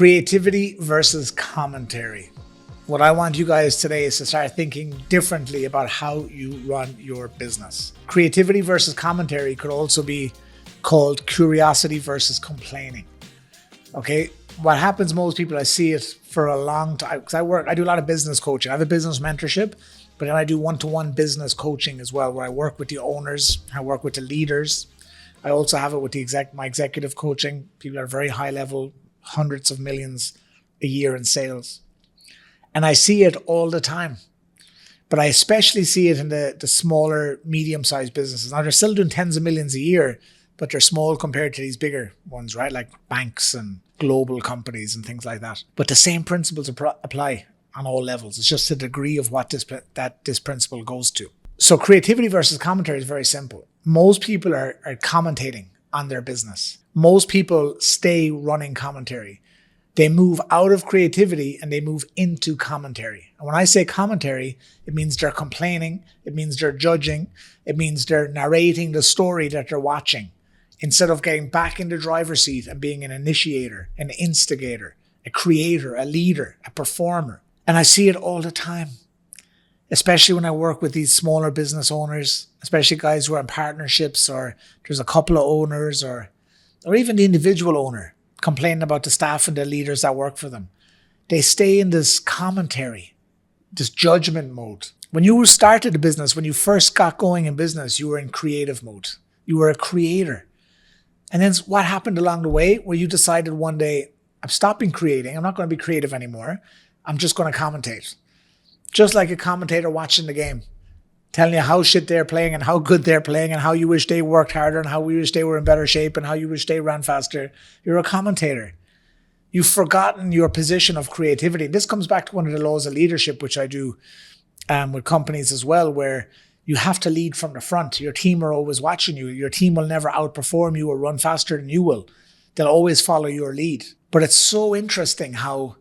Creativity versus commentary. What I want you guys today is to start thinking differently about how you run your business. Creativity versus commentary could also be called curiosity versus complaining. Okay, what happens, most people, I see it for a long time, because I do a lot of business coaching. I have a business mentorship, but then I do one-to-one business coaching as well, where I work with the owners, I work with the leaders. I also have it with my executive coaching. People are very high level, hundreds of millions a year in sales. And I see it all the time. But I especially see it in the smaller, medium-sized businesses. Now, they're still doing tens of millions a year, but they're small compared to these bigger ones, right? Like banks and global companies and things like that. But the same principles apply on all levels. It's just the degree of what this principle goes to. So creativity versus commentary is very simple. Most people are commentating on their business. Most people stay running commentary. They move out of creativity and they move into commentary. And when I say commentary, it means they're complaining. It means they're judging. It means they're narrating the story that they're watching, instead of getting back in the driver's seat and being an initiator, an instigator, a creator, a leader, a performer. And I see it all the time, especially when I work with these smaller business owners, especially guys who are in partnerships, or there's a couple of owners, or even the individual owner complaining about the staff and the leaders that work for them. They stay in this commentary, this judgment mode. When you started a business, when you first got going in business, you were in creative mode. You were a creator. And then what happened along the way, where you decided one day, I'm stopping creating. I'm not going to be creative anymore. I'm just going to commentate. Just like a commentator watching the game, telling you how shit they're playing and how good they're playing and how you wish they worked harder and how you wish they were in better shape and how you wish they ran faster. You're a commentator. You've forgotten your position of creativity. This comes back to one of the laws of leadership, which I do with companies as well, where you have to lead from the front. Your team are always watching you. Your team will never outperform you or run faster than you will. They'll always follow your lead. But it's so interesting how,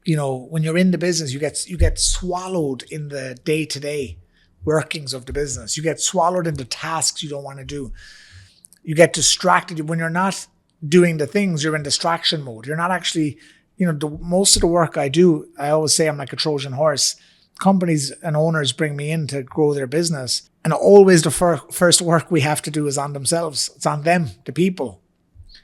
when you're in the business, you get swallowed in the day-to-day workings of the business. You get swallowed into tasks you don't want to do. You get distracted. When you're not doing the things, you're in distraction mode. You're not actually, most of the work I do, I always say I'm like a Trojan horse. Companies and owners bring me in to grow their business. And always the first work we have to do is on themselves. It's on them, the people.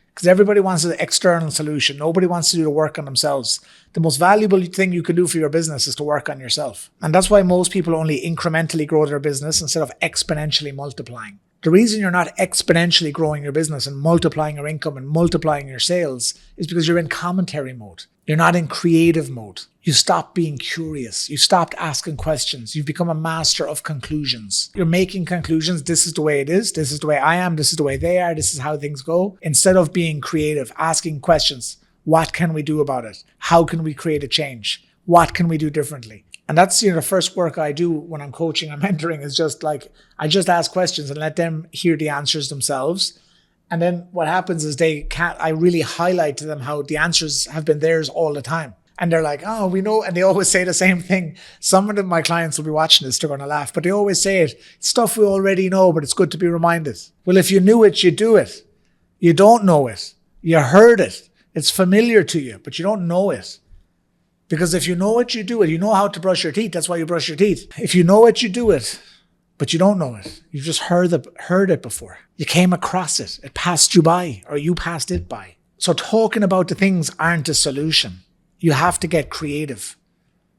Because everybody wants an external solution. Nobody wants to do the work on themselves. The most valuable thing you can do for your business is to work on yourself. And that's why most people only incrementally grow their business instead of exponentially multiplying. The reason you're not exponentially growing your business and multiplying your income and multiplying your sales is because you're in commentary mode. You're not in creative mode. You stopped being curious. You stopped asking questions. You've become a master of conclusions. You're making conclusions. This is the way it is. This is the way I am. This is the way they are. This is how things go. Instead of being creative, asking questions. What can we do about it? How can we create a change? What can we do differently? And that's the first work I do when I'm coaching and mentoring, is just like, I just ask questions and let them hear the answers themselves. And then what happens is I really highlight to them how the answers have been theirs all the time. And they're like, oh, we know. And they always say the same thing. Some of them, my clients will be watching this, they're going to laugh, but they always say it. It's stuff we already know, but it's good to be reminded. Well, if you knew it, you do it. You don't know it. You heard it. It's familiar to you, but you don't know it. Because if you know it, you do it. You know how to brush your teeth. That's why you brush your teeth. If you know it, you do it. But you don't know it. You've just heard it before. You came across it. It passed you by, or you passed it by. So talking about the things aren't a solution. You have to get creative.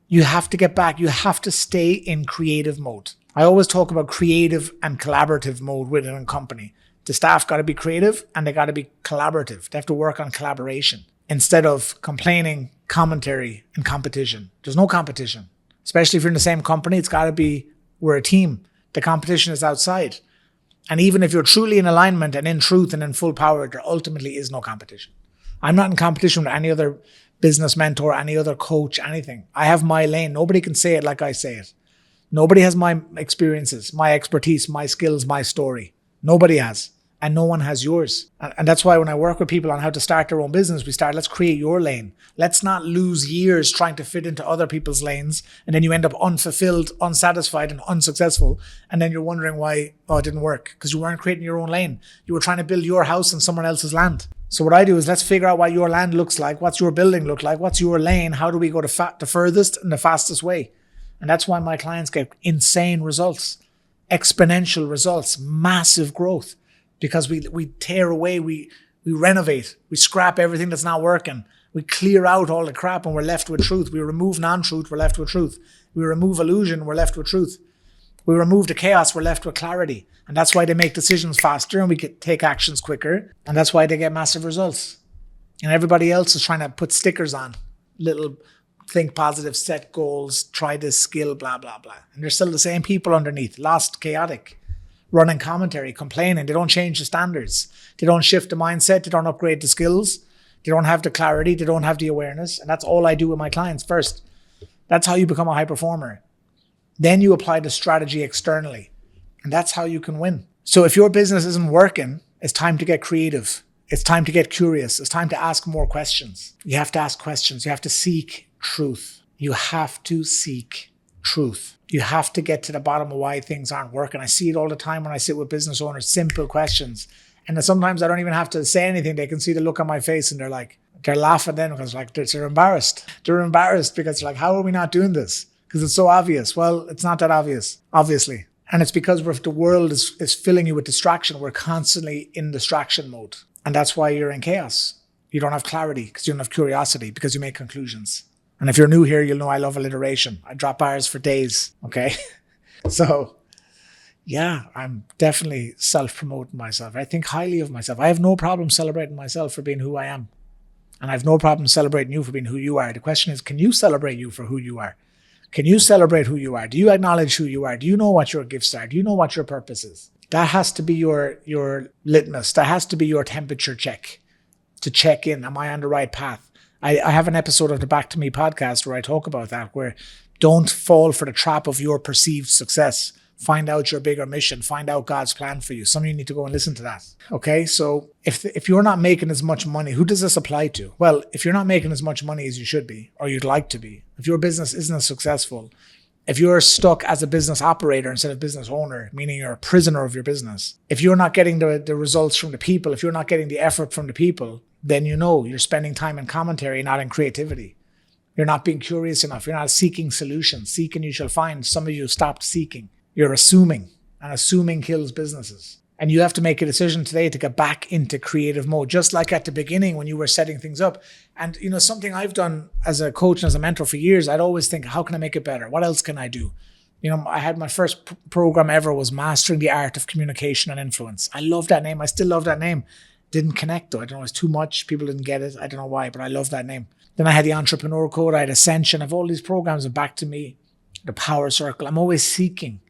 You have to get back. You have to stay in creative mode. I always talk about creative and collaborative mode within a company. The staff got to be creative and they got to be collaborative. They have to work on collaboration instead of complaining, commentary, and competition. There's no competition. Especially if you're in the same company, it's got to be, we're a team. The competition is outside. And even if you're truly in alignment and in truth and in full power, there ultimately is no competition. I'm not in competition with any other business mentor, any other coach, anything. I have my lane. Nobody can say it like I say it. Nobody has my experiences, my expertise, my skills, my story. Nobody has. And no one has yours. And that's why when I work with people on how to start their own business, let's create your lane. Let's not lose years trying to fit into other people's lanes. And then you end up unfulfilled, unsatisfied, and unsuccessful. And then you're wondering why, it didn't work. Because you weren't creating your own lane. You were trying to build your house on someone else's land. So what I do is let's figure out what your land looks like, what's your building look like, what's your lane, how do we go the furthest and the fastest way? And that's why my clients get insane results, exponential results, massive growth, because we tear away, we renovate, we scrap everything that's not working, we clear out all the crap and we're left with truth. We remove non-truth, we're left with truth. We remove illusion, we're left with truth. We remove the chaos, we're left with clarity. And that's why they make decisions faster and we can take actions quicker. And that's why they get massive results. And everybody else is trying to put stickers on. Little think positive, set goals, try this skill, blah, blah, blah. And they're still the same people underneath, lost, chaotic, running commentary, complaining. They don't change the standards. They don't shift the mindset. They don't upgrade the skills. They don't have the clarity. They don't have the awareness. And that's all I do with my clients first. That's how you become a high performer. Then you apply the strategy externally. And that's how you can win. So if your business isn't working, it's time to get creative. It's time to get curious. It's time to ask more questions. You have to ask questions. You have to seek truth. You have to seek truth. You have to get to the bottom of why things aren't working. I see it all the time when I sit with business owners, simple questions. And sometimes I don't even have to say anything. They can see the look on my face and they're laughing then because they're embarrassed. They're embarrassed because they're like, how are we not doing this? Because it's so obvious. Well, it's not that obvious, obviously. And it's because the world is filling you with distraction. We're constantly in distraction mode. And that's why you're in chaos. You don't have clarity because you don't have curiosity, because you make conclusions. And if you're new here, you'll know I love alliteration. I drop bars for days, okay? So, yeah, I'm definitely self-promoting myself. I think highly of myself. I have no problem celebrating myself for being who I am. And I have no problem celebrating you for being who you are. The question is, can you celebrate you for who you are? Can you celebrate who you are? Do you acknowledge who you are? Do you know what your gifts are? Do you know what your purpose is? That has to be your litmus. That has to be your temperature check to check in. Am I on the right path? I have an episode of the Back to Me podcast where I talk about that, where don't fall for the trap of your perceived success. Find out your bigger mission. Find out God's plan for you. Some of you need to go and listen to that. Okay, so if you're not making as much money, who does this apply to? Well, if you're not making as much money as you should be, or you'd like to be, if your business isn't as successful, if you're stuck as a business operator instead of business owner, meaning you're a prisoner of your business, if you're not getting the results from the people, if you're not getting the effort from the people, then you know you're spending time in commentary, not in creativity. You're not being curious enough. You're not seeking solutions. Seek and you shall find. Some of you stopped seeking. You're assuming, and assuming kills businesses. And you have to make a decision today to get back into creative mode, just like at the beginning when you were setting things up. And, something I've done as a coach and as a mentor for years, I'd always think, how can I make it better? What else can I do? I had my first program ever was Mastering the Art of Communication and Influence. I love that name. I still love that name. Didn't connect though. I don't know, it's too much. People didn't get it. I don't know why, but I love that name. Then I had the Entrepreneur Code. I had Ascension. I have all these programs, and Back to Me, the Power Circle. I'm always seeking.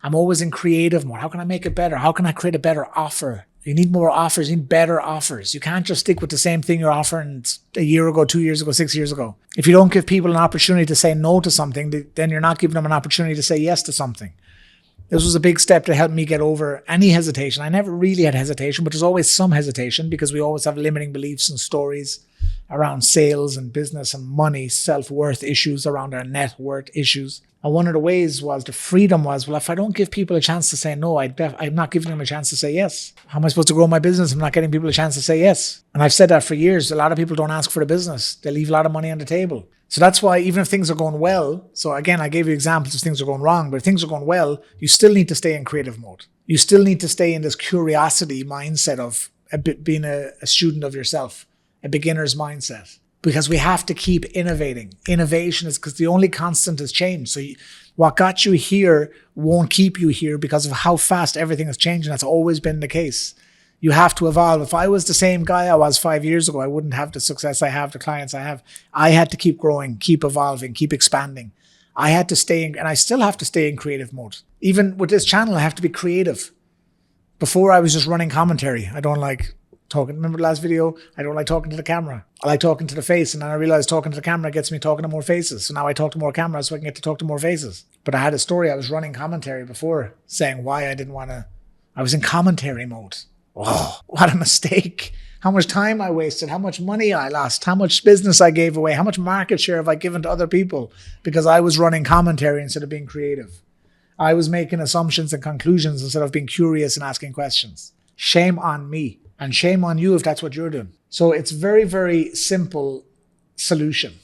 I'm always in creative mode. How can I make it better? How can I create a better offer? You need more offers. You need better offers. You can't just stick with the same thing you're offering a year ago, 2 years ago, 6 years ago. If you don't give people an opportunity to say no to something, then you're not giving them an opportunity to say yes to something. This was a big step to help me get over any hesitation. I never really had hesitation, but there's always some hesitation because we always have limiting beliefs and stories around sales and business and money, self-worth issues, around our net worth issues. And one of the ways was the freedom was, well, if I don't give people a chance to say no, I'm not giving them a chance to say yes. How am I supposed to grow my business? I'm not getting people a chance to say yes. And I've said that for years. A lot of people don't ask for the business. They leave a lot of money on the table. So that's why even if things are going well, so again, I gave you examples of things are going wrong, but if things are going well, you still need to stay in creative mode. You still need to stay in this curiosity mindset of being a student of yourself, a beginner's mindset. Because we have to keep innovating. Innovation is because the only constant is change. So what got you here won't keep you here because of how fast everything is changing. That's always been the case. You have to evolve. If I was the same guy I was 5 years ago, I wouldn't have the success I have, the clients I have. I had to keep growing, keep evolving, keep expanding. I had to stay in, and I still have to stay in creative mode. Even with this channel, I have to be creative. Before I was just running commentary. I don't like talking. Remember the last video? I don't like talking to the camera. I like talking to the face. And then I realized talking to the camera gets me talking to more faces. So now I talk to more cameras so I can get to talk to more faces. But I had a story. I was running commentary before saying why I didn't want to. I was in commentary mode. Oh, what a mistake. How much time I wasted. How much money I lost. How much business I gave away. How much market share have I given to other people because I was running commentary instead of being creative. I was making assumptions and conclusions instead of being curious and asking questions. Shame on me. And shame on you if that's what you're doing. So it's very, very simple solution.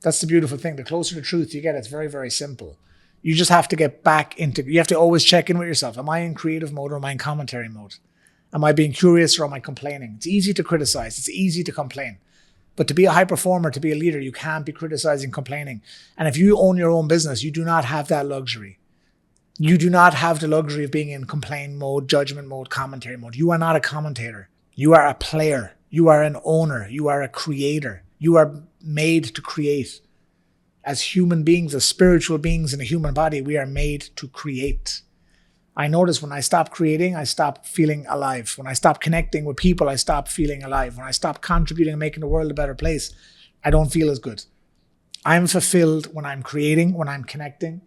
That's the beautiful thing. The closer to truth you get, it's very, very simple. You just have to get back into, you have to always check in with yourself. Am I in creative mode or am I in commentary mode? Am I being curious or am I complaining? It's easy to criticize. It's easy to complain. But to be a high performer, to be a leader, you can't be criticizing, complaining. And if you own your own business, you do not have that luxury. You do not have the luxury of being in complaint mode, judgment mode, commentary mode. You are not a commentator. You are a player. You are an owner. You are a creator. You are made to create. As human beings, as spiritual beings in a human body, we are made to create. I notice when I stop creating, I stop feeling alive. When I stop connecting with people, I stop feeling alive. When I stop contributing and making the world a better place, I don't feel as good. I'm fulfilled when I'm creating, when I'm connecting,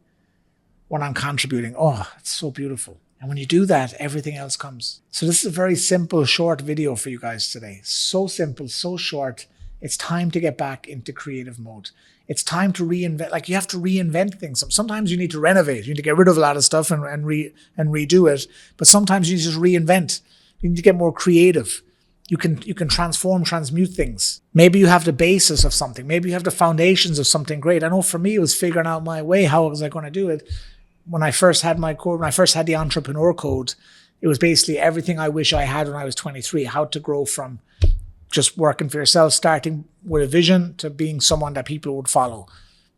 when I'm contributing. Oh, it's so beautiful. And when you do that, everything else comes. So this is a very simple, short video for you guys today. So simple, so short. It's time to get back into creative mode. It's time to reinvent. Like, you have to reinvent things. Sometimes you need to renovate. You need to get rid of a lot of stuff and redo it. But sometimes you need to just reinvent. You need to get more creative. You can transform, transmute things. Maybe you have the basis of something. Maybe you have the foundations of something great. I know for me, it was figuring out my way. How was I going to do it? When I first had my code, when I first had the entrepreneur code, it was basically everything I wish I had when I was 23. How to grow from just working for yourself, starting with a vision, to being someone that people would follow,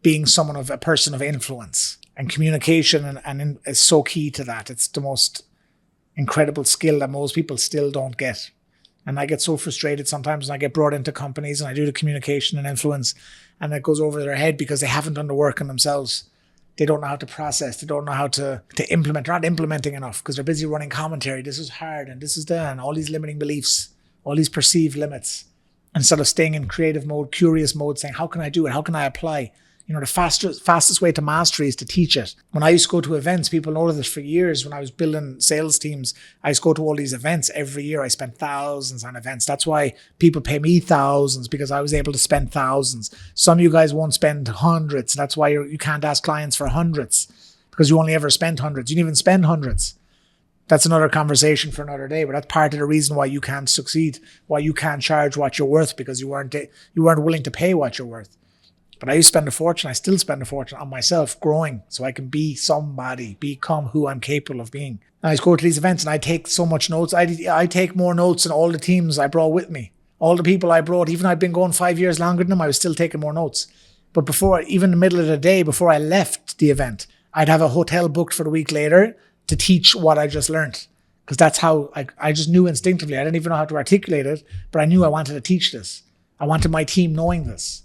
being someone of a person of influence. And communication is so key to that. It's the most incredible skill that most people still don't get. And I get so frustrated sometimes when I get brought into companies and I do the communication and influence, and it goes over their head because they haven't done the work on themselves. They don't know how to process. They don't know how to implement. They're not implementing enough because they're busy running commentary. This is hard and this is that, and all these limiting beliefs, all these perceived limits. Instead of staying in creative mode, curious mode, saying, how can I do it? How can I apply? You know, the fastest way to mastery is to teach it. When I used to go to events, people know this for years. When I was building sales teams, I used to go to all these events every year. I spent thousands on events. That's why people pay me thousands, because I was able to spend thousands. Some of you guys won't spend hundreds. That's why you can't ask clients for hundreds, because you only ever spend hundreds. You didn't even spend hundreds. That's another conversation for another day, but that's part of the reason why you can't succeed, why you can't charge what you're worth, because you weren't willing to pay what you're worth. But I used to spend a fortune. I still spend a fortune on myself, growing, so I can be somebody, become who I'm capable of being. And I used to go to these events and I take so much notes. I take more notes than all the teams I brought with me. All the people I brought, even I'd been going 5 years longer than them, I was still taking more notes. But before, even in the middle of the day, before I left the event, I'd have a hotel booked for the week later to teach what I just learned. Because that's how I just knew instinctively. I didn't even know how to articulate it, but I knew I wanted to teach this. I wanted my team knowing this.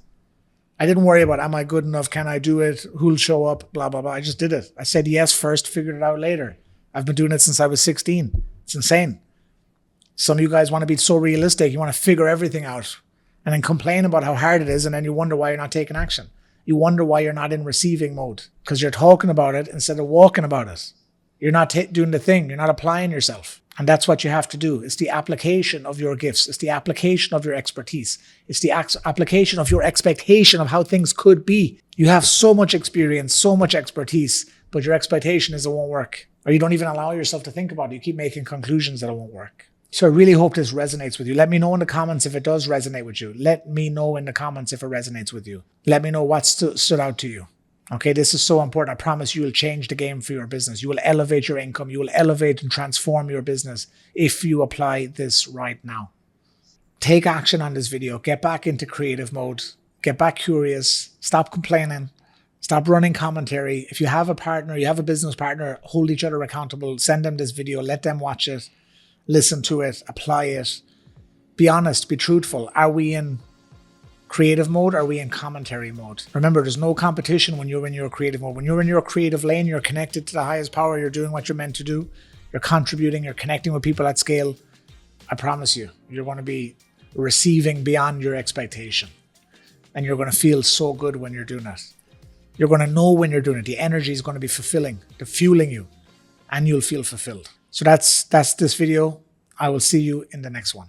I didn't worry about, am I good enough? Can I do it? Who'll show up? Blah, blah, blah. I just did it. I said yes first, figured it out later. I've been doing it since I was 16. It's insane. Some of you guys want to be so realistic. You want to figure everything out and then complain about how hard it is, and then you wonder why you're not taking action. You wonder why you're not in receiving mode, because you're talking about it instead of walking about it. You're not doing the thing. You're not applying yourself. And that's what you have to do. It's the application of your gifts. It's the application of your expertise. It's the application of your expectation of how things could be. You have so much experience, so much expertise, but your expectation is it won't work. Or you don't even allow yourself to think about it. You keep making conclusions that it won't work. So I really hope this resonates with you. Let me know in the comments if it does resonate with you. Let me know in the comments if it resonates with you. Let me know what stood out to you. Okay, this is so important. I promise you will change the game for your business. You will elevate your income. You will elevate and transform your business if you apply this right now. Take action on this video. Get back into creative mode. Get back curious. Stop complaining. Stop running commentary. If you have a partner, you have a business partner, hold each other accountable. Send them this video. Let them watch it. Listen to it. Apply it. Be honest. Be truthful. Are we in creative mode? Are we in commentary mode? Remember, there's no competition when you're in your creative mode. When you're in your creative lane, you're connected to the highest power. You're doing what you're meant to do. You're contributing. You're connecting with people at scale. I promise you, you're going to be receiving beyond your expectation. And you're going to feel so good when you're doing it. You're going to know when you're doing it. The energy is going to be fulfilling, the fueling you, and you'll feel fulfilled. So that's this video. I will see you in the next one.